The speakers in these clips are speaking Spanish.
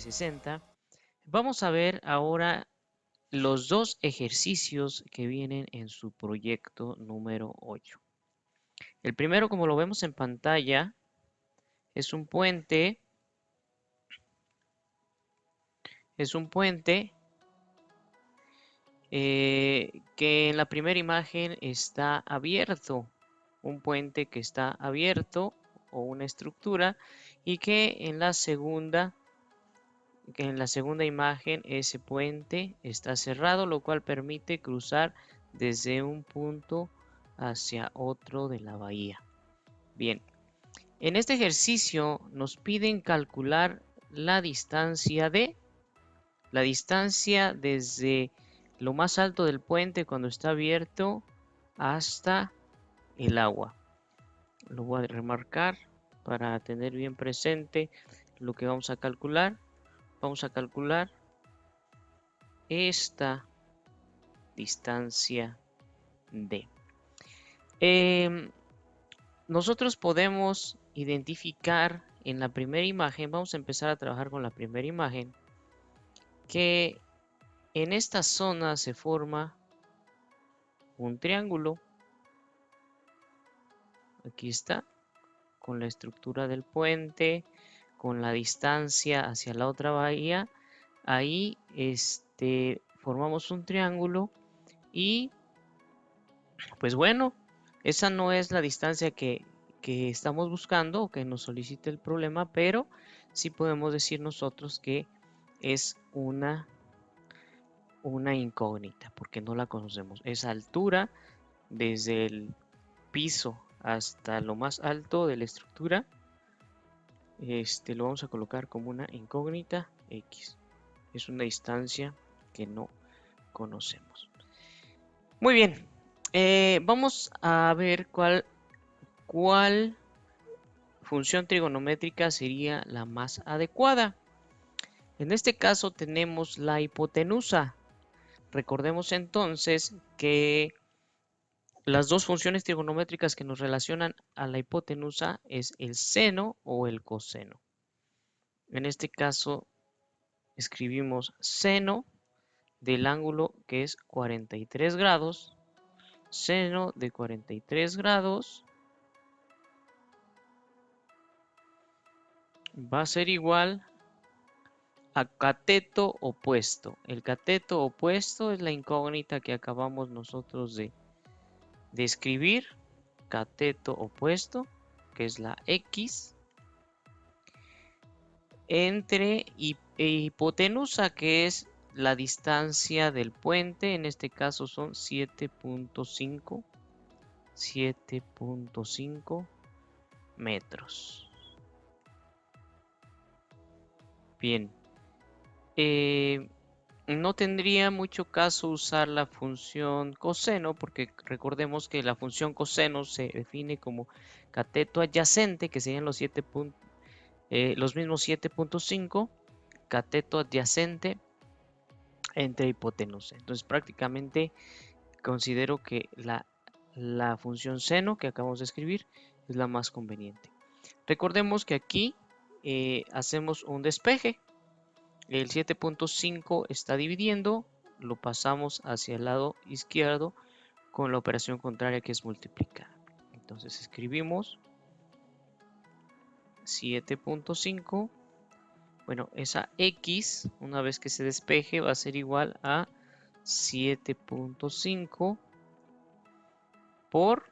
60. Vamos a ver ahora los dos ejercicios que vienen en su proyecto número 8. El primero, como lo vemos en pantalla, es un puente. Que en la primera imagen está abierto. Un puente que está abierto o una estructura y que en la segunda imagen ese puente está cerrado, lo cual permite cruzar desde un punto hacia otro de la bahía. Bien, en este ejercicio nos piden calcular la distancia desde lo más alto del puente cuando está abierto hasta el agua. Lo voy a remarcar para tener bien presente lo que vamos a calcular. Vamos a calcular esta distancia D. Nosotros podemos identificar en la primera imagen, vamos a empezar a trabajar con la primera imagen, que en esta zona se forma un triángulo. Aquí está, con la estructura del puente, con la distancia hacia la otra bahía. Ahí formamos un triángulo y pues bueno, esa no es la distancia que estamos buscando o que nos solicita el problema, pero sí podemos decir nosotros que es una incógnita porque no la conocemos. Esa altura desde el piso hasta lo más alto de la estructura, lo vamos a colocar como una incógnita X. Es una distancia que no conocemos. Muy bien, vamos a ver cuál función trigonométrica sería la más adecuada. En este caso tenemos la hipotenusa. Recordemos entonces que las dos funciones trigonométricas que nos relacionan a la hipotenusa es el seno o el coseno. En este caso escribimos seno del ángulo que es 43 grados. Seno de 43 grados va a ser igual a cateto opuesto. El cateto opuesto es la incógnita que acabamos nosotros de escribir. Cateto opuesto, que es la X, entre hipotenusa, que es la distancia del puente. En este caso son 7.5 metros. Bien. No tendría mucho caso usar la función coseno, porque recordemos que la función coseno se define como cateto adyacente, que serían los mismos 7.5, cateto adyacente entre hipotenusa. Entonces prácticamente considero que la función seno que acabamos de escribir es la más conveniente. Recordemos que aquí hacemos un despeje. El 7.5 está dividiendo, lo pasamos hacia el lado izquierdo con la operación contraria que es multiplicar. Entonces escribimos 7.5. Bueno, esa X, una vez que se despeje, va a ser igual a 7.5 por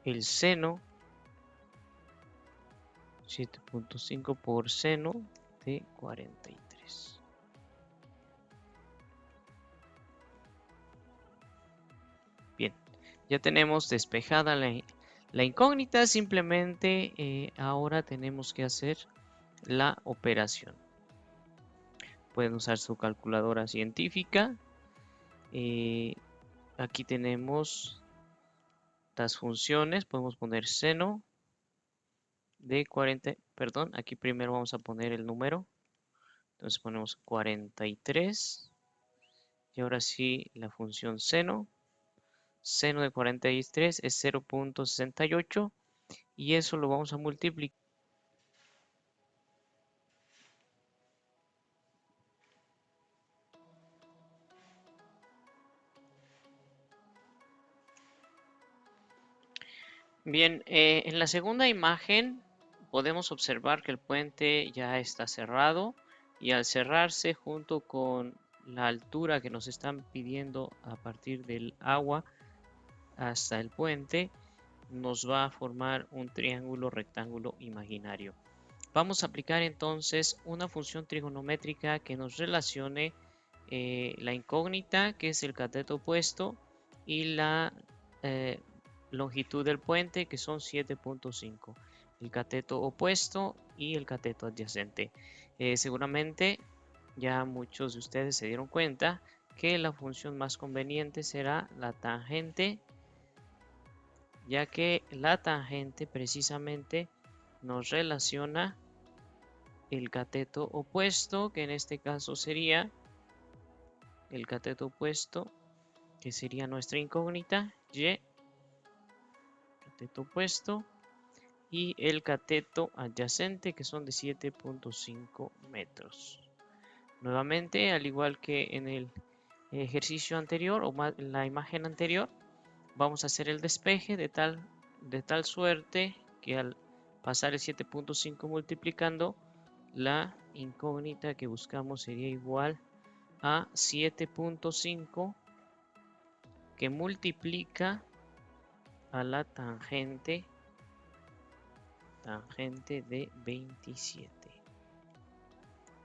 el seno. 7.5 por seno de 43. Bien, ya tenemos despejada la incógnita. Simplemente ahora tenemos que hacer la operación. Pueden usar su calculadora científica. Aquí tenemos las funciones. Podemos poner seno de 40. Perdón, aquí primero vamos a poner el número. Entonces ponemos 43. Y ahora sí la función seno. Seno de 43 es 0.68 y eso lo vamos a multiplicar Bien, en la segunda imagen podemos observar que el puente ya está cerrado y al cerrarse junto con la altura que nos están pidiendo a partir del agua hasta el puente, nos va a formar un triángulo rectángulo imaginario. Vamos a aplicar entonces una función trigonométrica que nos relacione la incógnita, que es el cateto opuesto, y la longitud del puente, que son 7.5. El cateto opuesto y el cateto adyacente. Seguramente ya muchos de ustedes se dieron cuenta que la función más conveniente será la tangente, ya que la tangente precisamente nos relaciona el cateto opuesto, que en este caso sería el cateto opuesto, que sería nuestra incógnita, y, cateto opuesto, y el cateto adyacente, que son de 7.5 metros. Nuevamente, al igual que en el ejercicio anterior o en la imagen anterior, vamos a hacer el despeje de tal suerte que al pasar el 7.5 multiplicando, la incógnita que buscamos sería igual a 7.5 que multiplica a la tangente de 27.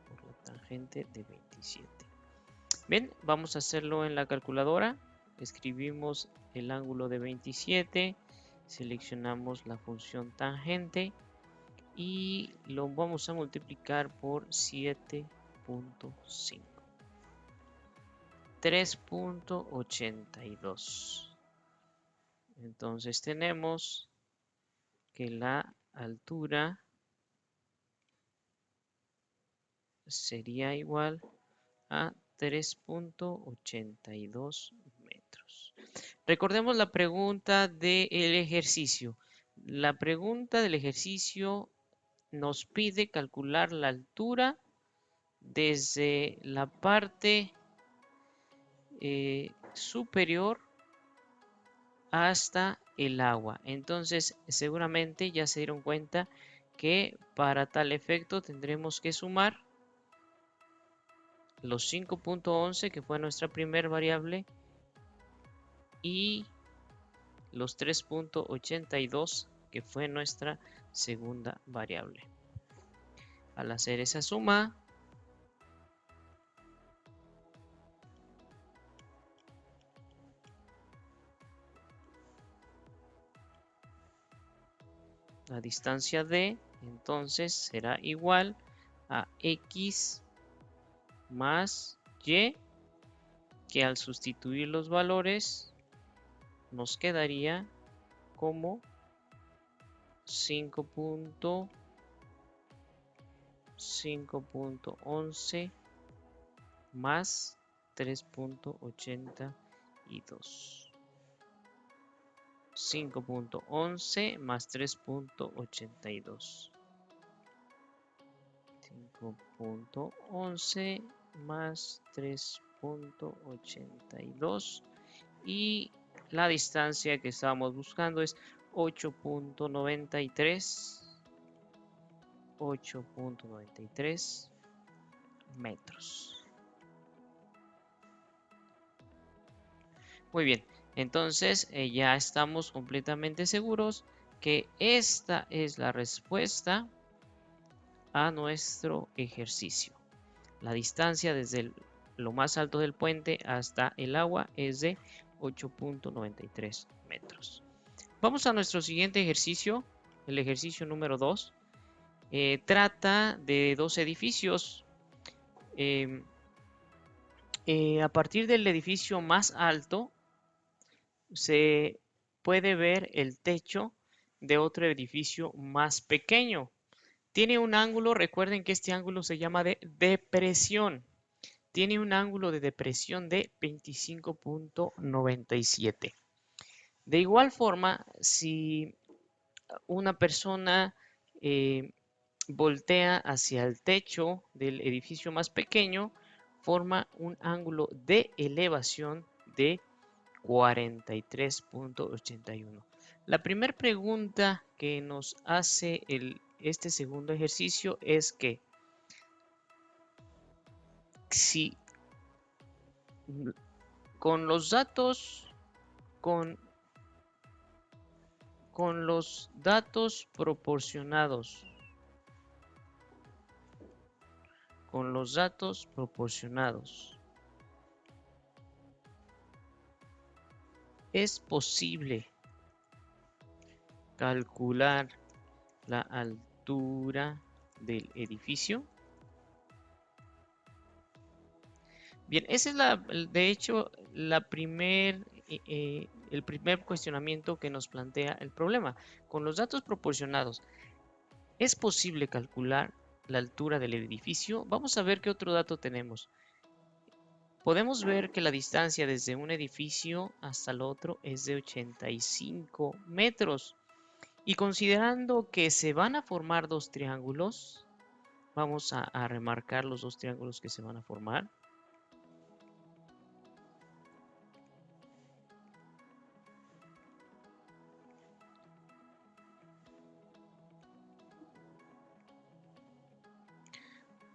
Por la tangente de 27. Bien, vamos a hacerlo en la calculadora. Escribimos el ángulo de 27, seleccionamos la función tangente y lo vamos a multiplicar por 7.5. 3.82. Entonces tenemos que la altura sería igual a 3.82 metros. Recordemos la pregunta del ejercicio. La pregunta del ejercicio nos pide calcular la altura desde la parte superior hasta el agua. Entonces, seguramente ya se dieron cuenta que para tal efecto tendremos que sumar los 5.11, que fue nuestra primera variable, y los 3.82, que fue nuestra segunda variable. Al hacer esa suma, la distancia d entonces será igual a x más y, que al sustituir los valores nos quedaría como 5.11 más 3.82. 5.11 más 3.82. 5.11 más 3.82. Y la distancia que estamos buscando es 8.93. 8.93 metros. Muy bien, entonces ya estamos completamente seguros que esta es la respuesta a nuestro ejercicio. La distancia desde lo más alto del puente hasta el agua es de 8.93 metros. Vamos a nuestro siguiente ejercicio, el ejercicio número 2. Trata de dos edificios. A partir del edificio más alto se puede ver el techo de otro edificio más pequeño. Tiene un ángulo, recuerden que este ángulo se llama de depresión. Tiene un ángulo de depresión de 25.97. De igual forma, si una persona voltea hacia el techo del edificio más pequeño, forma un ángulo de elevación de 43.81. La primera pregunta que nos hace este segundo ejercicio es que si con los datos, con los datos proporcionados, es posible calcular la altura del edificio. Bien, esa es de hecho, el primer cuestionamiento que nos plantea el problema. Con los datos proporcionados, ¿es posible calcular la altura del edificio? Vamos a ver qué otro dato tenemos. Podemos ver que la distancia desde un edificio hasta el otro es de 85 metros. Y considerando que se van a formar dos triángulos, vamos a remarcar los dos triángulos que se van a formar.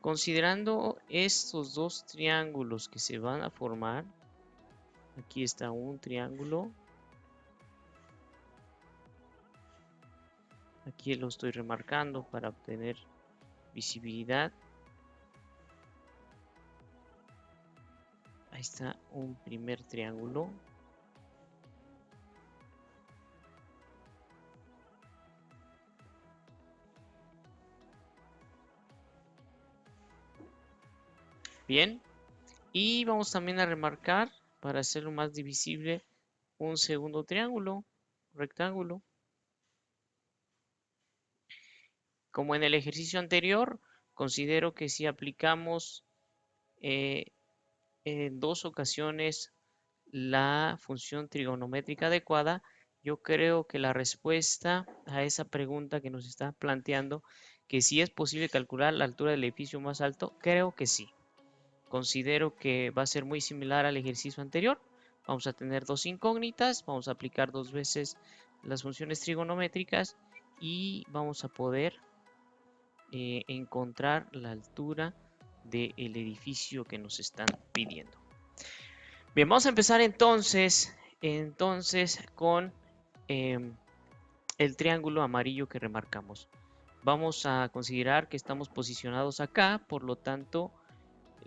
Considerando estos dos triángulos que se van a formar, aquí está un triángulo, aquí lo estoy remarcando para obtener visibilidad. Ahí está un primer triángulo. Bien, y vamos también a remarcar, para hacerlo más divisible, un segundo triángulo, rectángulo. Como en el ejercicio anterior, considero que si aplicamos en dos ocasiones la función trigonométrica adecuada, yo creo que la respuesta a esa pregunta que nos está planteando, que si es posible calcular la altura del edificio más alto, creo que sí. Considero que va a ser muy similar al ejercicio anterior. Vamos a tener dos incógnitas, vamos a aplicar dos veces las funciones trigonométricas y vamos a poder encontrar la altura del edificio que nos están pidiendo. Bien, vamos a empezar entonces con el triángulo amarillo que remarcamos. Vamos a considerar que estamos posicionados acá, por lo tanto,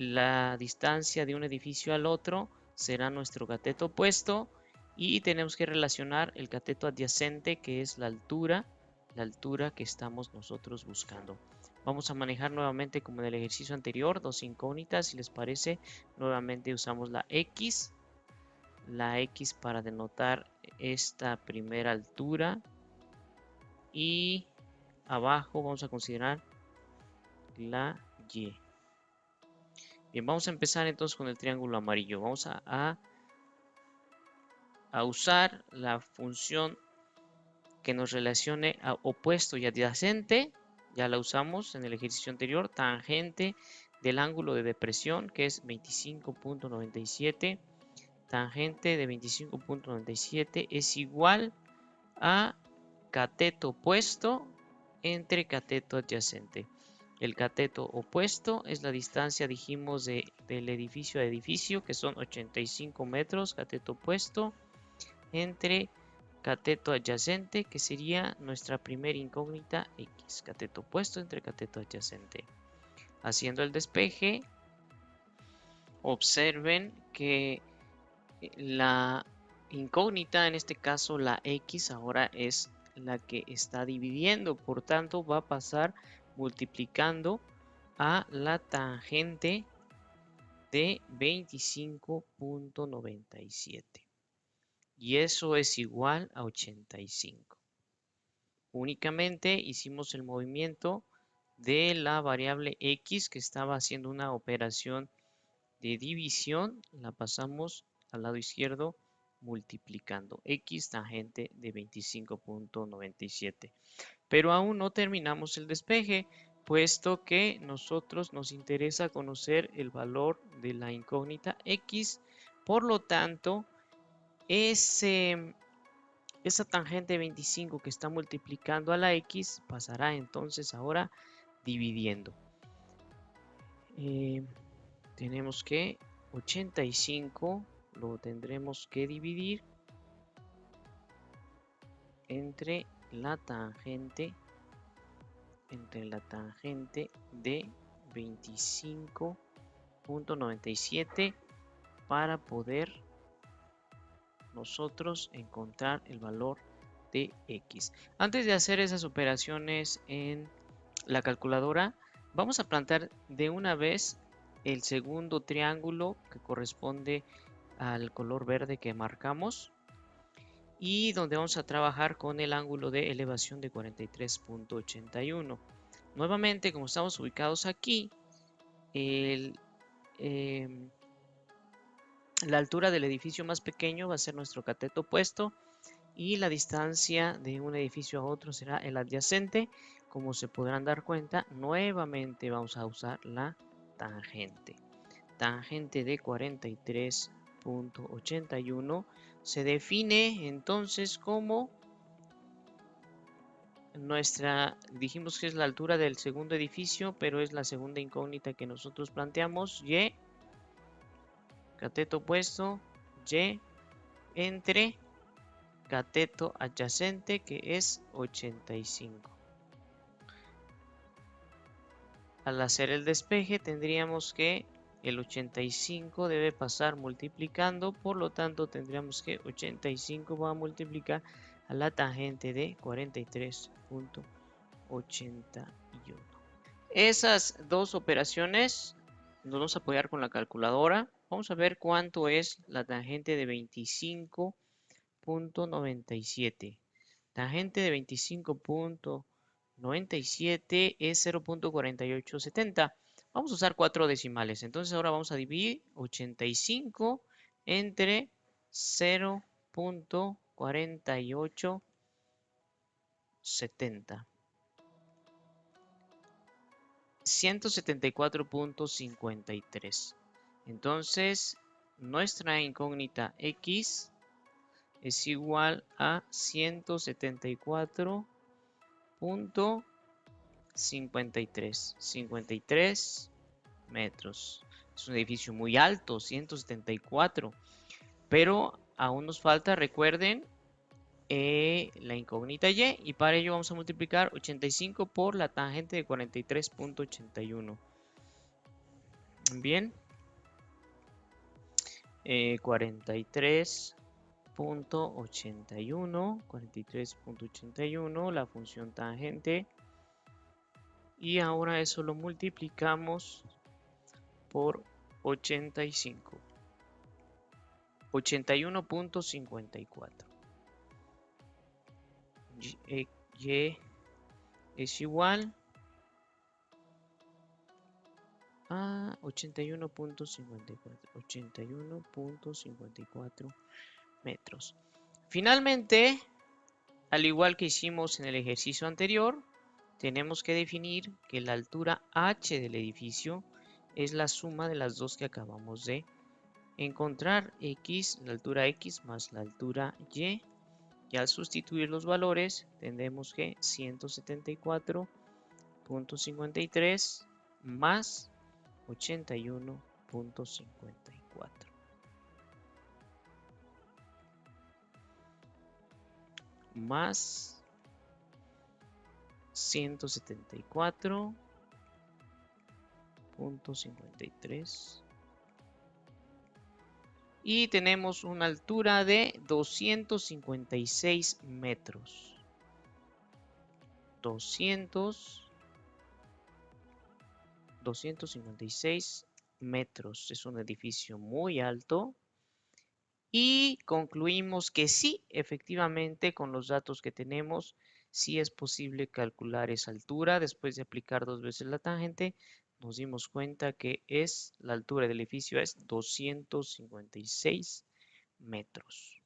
la distancia de un edificio al otro será nuestro cateto opuesto y tenemos que relacionar el cateto adyacente, que es la altura que estamos nosotros buscando. Vamos a manejar nuevamente, como en el ejercicio anterior, dos incógnitas. Si les parece, nuevamente usamos la X para denotar esta primera altura, y abajo vamos a considerar la Y. Bien, vamos a empezar entonces con el triángulo amarillo. Vamos a usar la función que nos relacione a opuesto y adyacente. Ya la usamos en el ejercicio anterior. Tangente del ángulo de depresión, que es 25.97. Tangente de 25.97 es igual a cateto opuesto entre cateto adyacente. El cateto opuesto es la distancia, dijimos, del edificio a edificio, que son 85 metros, cateto opuesto, entre cateto adyacente, que sería nuestra primera incógnita X, cateto opuesto entre cateto adyacente. Haciendo el despeje, observen que la incógnita, en este caso la X, ahora es la que está dividiendo, por tanto va a pasar multiplicando a la tangente de 25.97 y eso es igual a 85. Únicamente hicimos el movimiento de la variable X, que estaba haciendo una operación de división, la pasamos al lado izquierdo multiplicando X tangente de 25.97. Pero aún no terminamos el despeje, puesto que nosotros nos interesa conocer el valor de la incógnita X. Por lo tanto, Esa tangente de 25 que está multiplicando a la X pasará entonces ahora dividiendo. Tenemos que 85 lo tendremos que dividir entre la tangente de 25.97 para poder nosotros encontrar el valor de X. Antes de hacer esas operaciones en la calculadora, vamos a plantear de una vez el segundo triángulo que corresponde al color verde que marcamos y donde vamos a trabajar con el ángulo de elevación de 43.81. Nuevamente, como estamos ubicados aquí, la altura del edificio más pequeño va a ser nuestro cateto opuesto y la distancia de un edificio a otro será el adyacente. Como se podrán dar cuenta, nuevamente vamos a usar la tangente. Tangente de 43.81 se define entonces como dijimos que es la altura del segundo edificio, pero es la segunda incógnita que nosotros planteamos, y, cateto opuesto, y, entre cateto adyacente, que es 85. Al hacer el despeje tendríamos que el 85 debe pasar multiplicando, por lo tanto tendríamos que 85 va a multiplicar a la tangente de 43.81. Esas dos operaciones nos vamos a apoyar con la calculadora. Vamos a ver cuánto es la tangente de 25.97. Tangente de 25.97 es 0.4870. Vamos a usar 4 decimales. Entonces ahora vamos a dividir 85 entre 0.4870. 174.53. Entonces, nuestra incógnita X es igual a 174.53 metros. Es un edificio muy alto, 174. Pero aún nos falta, recuerden, la incógnita y para ello vamos a multiplicar 85 por la tangente de 43.81. Bien, 43.81, la función tangente, y ahora eso lo multiplicamos por 85, 81.54. Y es igual a 81.54 metros. Finalmente, al igual que hicimos en el ejercicio anterior, tenemos que definir que la altura h del edificio es la suma de las dos que acabamos de encontrar, x, la altura x más la altura y. Y al sustituir los valores, tendremos que 174.53 más 81.54. Más 174.53. Y tenemos una altura de 256 metros. 256 metros. Es un edificio muy alto. Y concluimos que sí, efectivamente, con los datos que tenemos, sí es posible calcular esa altura. Después de aplicar 2 veces la tangente, nos dimos cuenta que la altura del edificio es 256 metros.